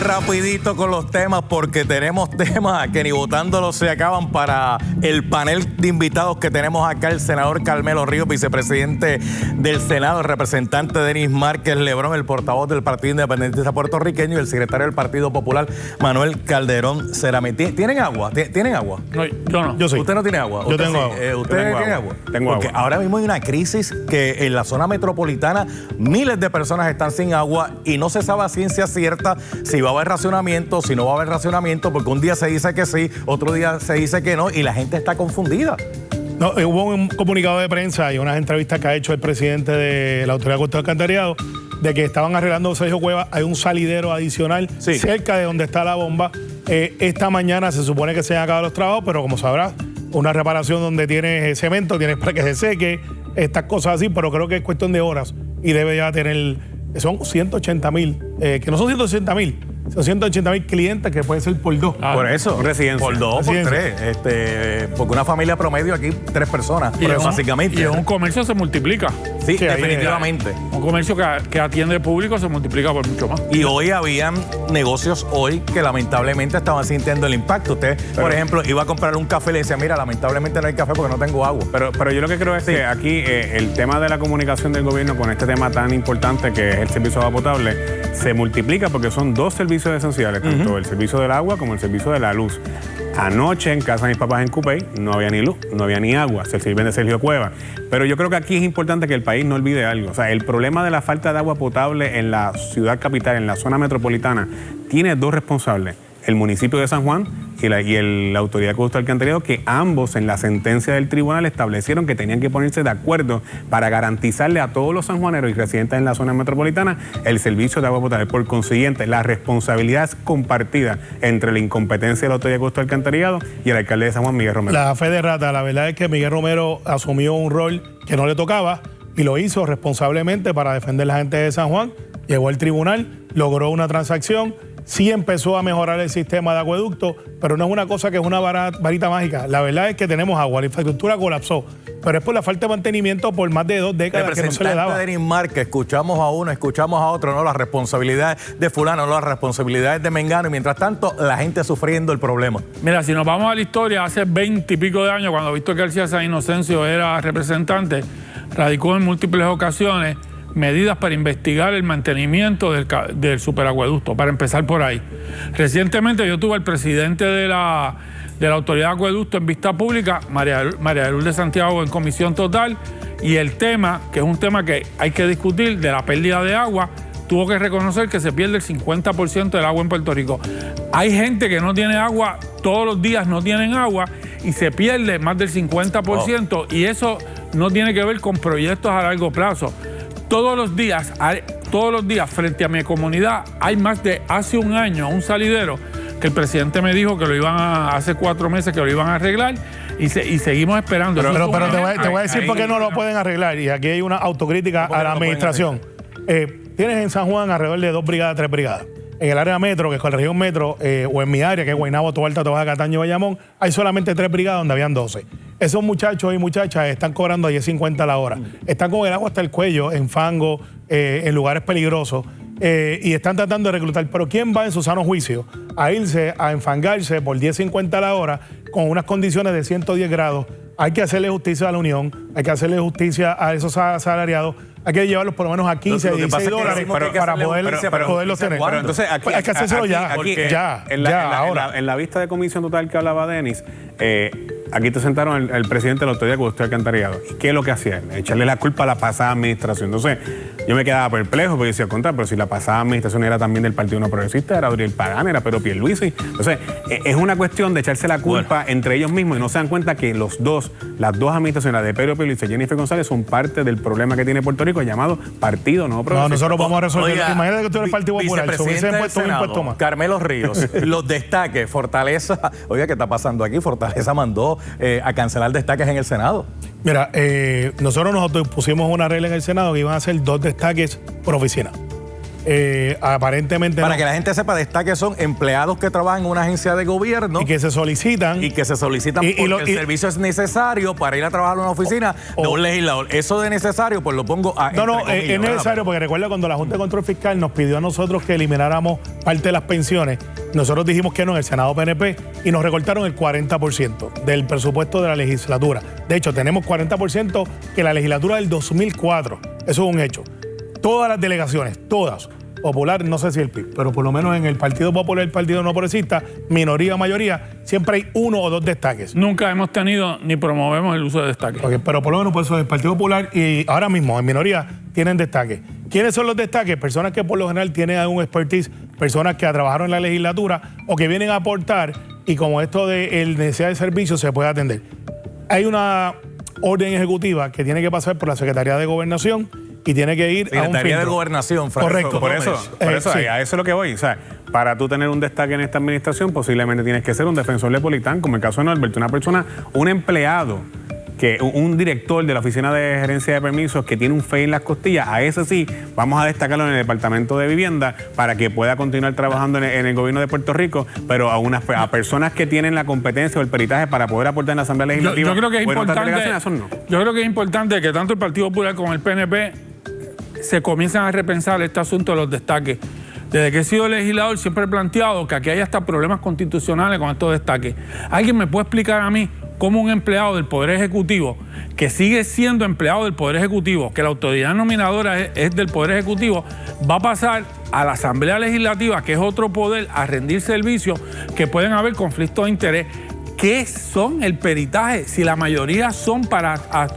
rapidito con los temas porque tenemos temas que ni votándolos se acaban para el panel de invitados que tenemos acá. El senador Carmelo Ríos, vicepresidente del Senado, el representante Denis Márquez Lebrón, el portavoz del Partido Independentista Puertorriqueño, y el secretario del Partido Popular, Manuel Calderón Cerami. ¿Tienen agua? ¿Tienen agua? No, yo no. Yo sí. ¿Usted no tiene agua? Yo tengo agua. ¿Usted tiene agua? Tengo porque agua. ahora mismo hay una crisis que en la zona metropolitana miles de personas están sin agua y no se sabe a ciencia cierta si va a haber racionamiento, si no va a haber racionamiento, porque un día se dice que sí, otro día se dice que no y la gente está confundida. No, hubo un comunicado de prensa y unas entrevistas que ha hecho el presidente de la Autoridad de Acueductos y Alcantarillado de que estaban arreglando Sergio Cuevas. Hay un salidero adicional cerca de donde está la bomba. Esta mañana se supone que se han acabado los trabajos, pero como sabrás, una reparación donde tienes cemento, tienes para que se seque, estas cosas así, pero creo que es cuestión de horas y debe ya tener, son 180,000, que no son 180,000, son 180,000 clientes que pueden ser por dos. Por eso, residencia. Por dos, por tres. Porque una familia promedio aquí, 3 personas, básicamente. Y en un comercio se multiplica. Sí, definitivamente. Un comercio que atiende público se multiplica por mucho más. Y hoy habían negocios que lamentablemente estaban sintiendo el impacto. Usted, por ejemplo, iba a comprar un café y le decía, mira, lamentablemente no hay café porque no tengo agua. Pero yo lo que creo es que aquí el tema de la comunicación del gobierno con este tema tan importante que es el servicio de agua potable se multiplica porque son dos servicios esenciales, tanto el servicio del agua como el servicio de la luz. Anoche en casa de mis papás en Cupey no había ni luz, no había ni agua, se sirven de Sergio Cuevas. Pero yo creo que aquí es importante que el país no olvide algo. O sea, el problema de la falta de agua potable en la ciudad capital, en la zona metropolitana, tiene dos responsables. El municipio de San Juan y la Autoridad de Acueductos y Alcantarillado, que ambos en la sentencia del tribunal establecieron que tenían que ponerse de acuerdo para garantizarle a todos los sanjuaneros y residentes en la zona metropolitana el servicio de agua potable. Por consiguiente, la responsabilidad es compartida entre la incompetencia de la Autoridad de Acueductos y Alcantarillado y el alcalde de San Juan, Miguel Romero. La fe de rata, la verdad es que Miguel Romero asumió un rol que no le tocaba y lo hizo responsablemente para defender a la gente de San Juan. Llegó al tribunal, logró una transacción. Sí empezó a mejorar el sistema de acueducto, pero no es una cosa que es una varita mágica. La verdad es que tenemos agua, la infraestructura colapsó, pero es por la falta de mantenimiento por más de 2 décadas que no se le daba. Representante Denis Márquez, escuchamos a uno, escuchamos a otro, no las responsabilidades de fulano, no las responsabilidades de mengano, y mientras tanto la gente sufriendo el problema. Mira, si nos vamos a la historia, hace 20 y pico de años, cuando Víctor García San Inocencio era representante, radicó en múltiples ocasiones medidas para investigar el mantenimiento del superacueducto, para empezar por ahí. Recientemente yo tuve al presidente de la Autoridad de Acueducto en vista pública, María de Lourdes Santiago, en comisión total, y el tema, que es un tema que hay que discutir, de la pérdida de agua, tuvo que reconocer que se pierde el 50% del agua en Puerto Rico. Hay gente que no tiene agua, todos los días no tienen agua, y se pierde más del 50%, y eso no tiene que ver con proyectos a largo plazo. Todos los días, frente a mi comunidad, hay más de hace un año un salidero que el presidente me dijo que lo iban hace 4 meses que lo iban a arreglar y seguimos esperando. Pero te voy a decir por qué no lo pueden arreglar, y aquí hay una autocrítica a la administración. Tienes en San Juan alrededor de 2 brigadas, 3 brigadas. En el área metro, que es con la región metro, o en mi área, que es Guaynabo, Toalta, Tobaja, Cataño, Bayamón, hay solamente 3 brigadas donde habían 12. Esos muchachos y muchachas están cobrando a 10.50 la hora. Están con el agua hasta el cuello, en fango, en lugares peligrosos, y están tratando de reclutar. Pero ¿quién va en su sano juicio a irse a enfangarse por 10.50 la hora con unas condiciones de 110 grados? Hay que hacerle justicia a la Unión, hay que hacerle justicia a esos asalariados. Hay que llevarlos por lo menos a 15, 16 dólares para poderlos tener. Pero entonces aquí, hay que hacérselo ahora. En la vista de comisión total que hablaba Denis, aquí te sentaron el presidente de la Autoridad de Acueductos y Alcantarillado. ¿Y qué es lo que hacía? Echarle la culpa a la pasada administración. Entonces, yo me quedaba perplejo porque decía, pero si la pasada administración era también del Partido No Progresista, era Adriel Pagán, era Pedro Pierluisi. Entonces, es una cuestión de echarse la culpa entre ellos mismos y no se dan cuenta que las dos administraciones, la de Pedro Pierluisi y Jennifer González, son parte del problema que tiene Puerto Rico llamado Partido No Progresista. No, nosotros vamos a resolver. Imagínate que tú eres el Partido Popular, se hubiese puesto un impuesto más. Carmelo Ríos, los destaques, Fortaleza, oiga, ¿qué está pasando aquí? Fortaleza mandó a cancelar destaques en el Senado. Mira, nosotros pusimos una regla en el Senado que iban a ser 2 destaques por oficina. Aparentemente Para no. que la gente sepa, destaques son empleados que trabajan en una agencia de gobierno Y que se solicitan. porque el servicio es necesario para ir a trabajar en una oficina de un legislador. Eso de necesario, pues lo pongo a No, entre comillas, es necesario porque recuerda cuando la Junta de Control Fiscal nos pidió a nosotros que elimináramos parte de las pensiones, nosotros dijimos que no en el Senado PNP y nos recortaron el 40% del presupuesto de la legislatura. De hecho, tenemos 40% que la legislatura del 2004. Eso es un hecho. Todas las delegaciones, todas, Popular, no sé si el PIB, pero por lo menos en el Partido Popular, el Partido No Progresista, minoría o mayoría, siempre hay 1 o 2 destaques. Nunca hemos tenido ni promovemos el uso de destaques. Okay, pero por lo menos por eso el Partido Popular y ahora mismo en minoría tienen destaques. ¿Quiénes son los destaques? Personas que por lo general tienen algún expertise, personas que trabajaron en la legislatura o que vienen a aportar y como esto de necesidad de servicio se puede atender. Hay una orden ejecutiva que tiene que pasar por la Secretaría de Gobernación y tiene que ir a un Secretaría de filtro. Gobernación, Francisco Correcto. Por Gómez. eso Sí. a eso es lo que voy. O sea, para tú tener un destaque en esta administración, posiblemente tienes que ser un defensor de Politán, como el caso de Norberto, una persona, un empleado, un director de la Oficina de Gerencia de Permisos que tiene un fe en las costillas. A ese sí, vamos a destacarlo en el Departamento de Vivienda para que pueda continuar trabajando en el gobierno de Puerto Rico, pero a personas que tienen la competencia o el peritaje para poder aportar en la Asamblea Legislativa. Yo creo que es o en otras importante. delegaciones, eso no. Yo creo que es importante que tanto el Partido Popular como el PNP se comiencen a repensar este asunto de los destaques. Desde que he sido legislador siempre he planteado que aquí hay hasta problemas constitucionales con estos destaques. ¿Alguien me puede explicar a mí cómo un empleado del Poder Ejecutivo, que sigue siendo empleado del Poder Ejecutivo, que la autoridad nominadora es del Poder Ejecutivo, va a pasar a la Asamblea Legislativa, que es otro poder, a rendir servicio, que pueden haber conflictos de interés? ¿Qué son el peritaje? Si la mayoría son para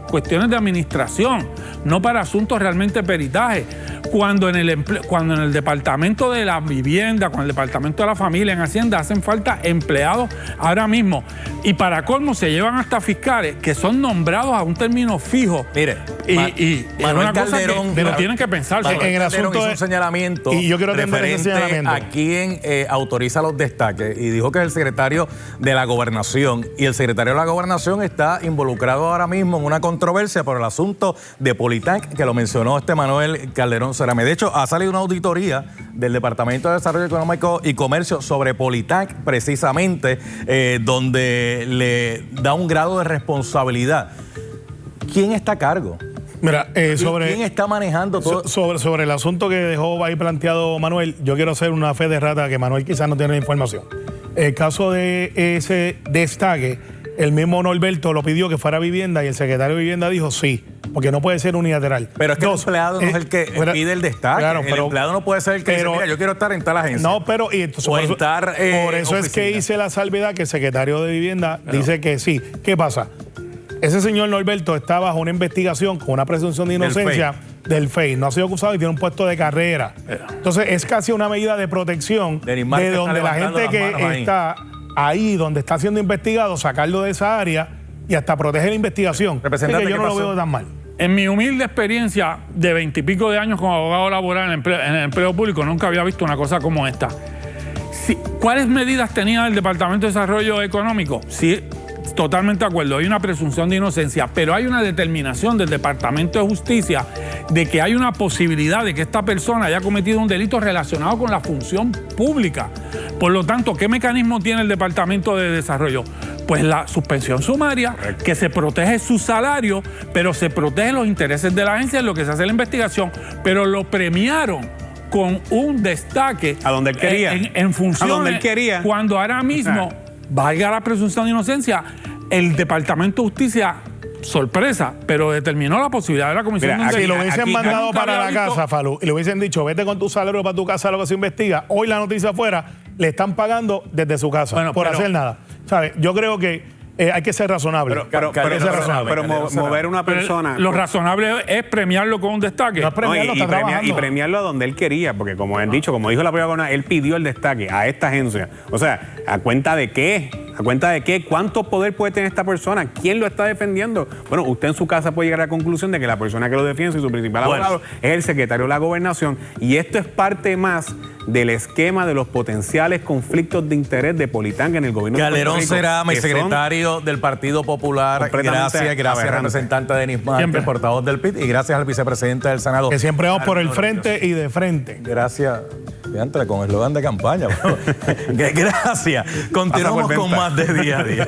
cuestiones de administración, no para asuntos realmente peritaje. Cuando en el Departamento de la Vivienda, cuando en el Departamento de la Familia, en Hacienda, hacen falta empleados ahora mismo. Y para colmo se llevan hasta fiscales que son nombrados a un término fijo. Mire, y es Manuel una cosa Calderón, que lo tienen que pensar. Manuel en el Calderón asunto hizo de- un señalamiento y yo quiero atender ese referente señalamiento. a quién autoriza los destaques y dijo que es el secretario de la Gobernación y el secretario de la Gobernación está involucrado ahora mismo en una controversia por el asunto de Politán, que lo mencionó Manuel Calderón Cerame. De hecho, ha salido una auditoría del Departamento de Desarrollo Económico y Comercio sobre Politán, precisamente, donde le da un grado de responsabilidad. ¿Quién está a cargo? Mira, ¿Quién está manejando todo? sobre el asunto que dejó ahí planteado Manuel, yo quiero hacer una fe de rata que Manuel quizás no tiene la información. El caso de ese destaque, el mismo Norberto lo pidió que fuera vivienda y el secretario de Vivienda dijo sí, porque no puede ser unilateral. Pero es que el empleado no es el que pide el destaque. Claro, el empleado no puede ser el que dice, mira, yo quiero estar en tal agencia. No, pero y entonces, O por eso, estar, por eso es que oficina. hice la salvedad que el secretario de Vivienda dice que sí. ¿Qué pasa? Ese señor Norberto está bajo una investigación con una presunción de inocencia del FEI. No ha sido acusado y tiene un puesto de carrera. Entonces es casi una medida de protección Denis Márquez de está donde la levantando gente las que manos ahí. está ahí, donde está siendo investigado, sacarlo de esa área y hasta proteger la investigación. Así Representante, que yo ¿qué no lo pasó? veo tan mal. En mi humilde experiencia de 20 y pico de años como abogado laboral en el empleo público, nunca había visto una cosa como esta. ¿Cuáles medidas tenía el Departamento de Desarrollo Económico? Sí, totalmente de acuerdo. Hay una presunción de inocencia, pero hay una determinación del Departamento de Justicia de que hay una posibilidad de que esta persona haya cometido un delito relacionado con la función pública. Por lo tanto, ¿qué mecanismo tiene el Departamento de Desarrollo? Pues la suspensión sumaria, que se protege su salario, pero se protegen los intereses de la agencia en lo que se hace la investigación, pero lo premiaron con un destaque A donde él quería. en función A donde él quería. cuando ahora mismo valga la presunción de inocencia, el Departamento de Justicia, sorpresa, pero determinó la posibilidad de la comisión Mira, de un Si lo delito. hubiesen aquí- mandado nunca para la había visto- casa, Falú, y le hubiesen dicho, vete con tu salario para tu casa, lo que se investiga, hoy la noticia afuera, le están pagando desde su casa, Bueno, por pero- hacer nada. ¿Sabes? Yo creo que hay que ser razonable. Pero mover una Pero persona. lo razonable es premiarlo con un destaque. No es premiarlo, está trabajando. Y premiarlo a donde él quería, porque como han dicho, como dijo la propia Gona, él pidió el destaque a esta agencia. O sea, ¿a cuenta de qué? ¿A cuenta de qué? ¿Cuánto poder puede tener esta persona? ¿Quién lo está defendiendo? Bueno, usted en su casa puede llegar a la conclusión de que la persona que lo defiende y su principal abogado es el secretario de la Gobernación. Y esto es parte más del esquema de los potenciales conflictos de interés de Politanga en el gobierno de Puerto Calderón Rico, será mi secretario del Partido Popular. Gracias representante Denis Márquez, portavoz del PIT, y gracias al vicepresidente del Senado. Que siempre vamos por el frente y de frente. Gracias. Entra con eslogan de campaña. Gracias. Continuamos con más de Día a Día.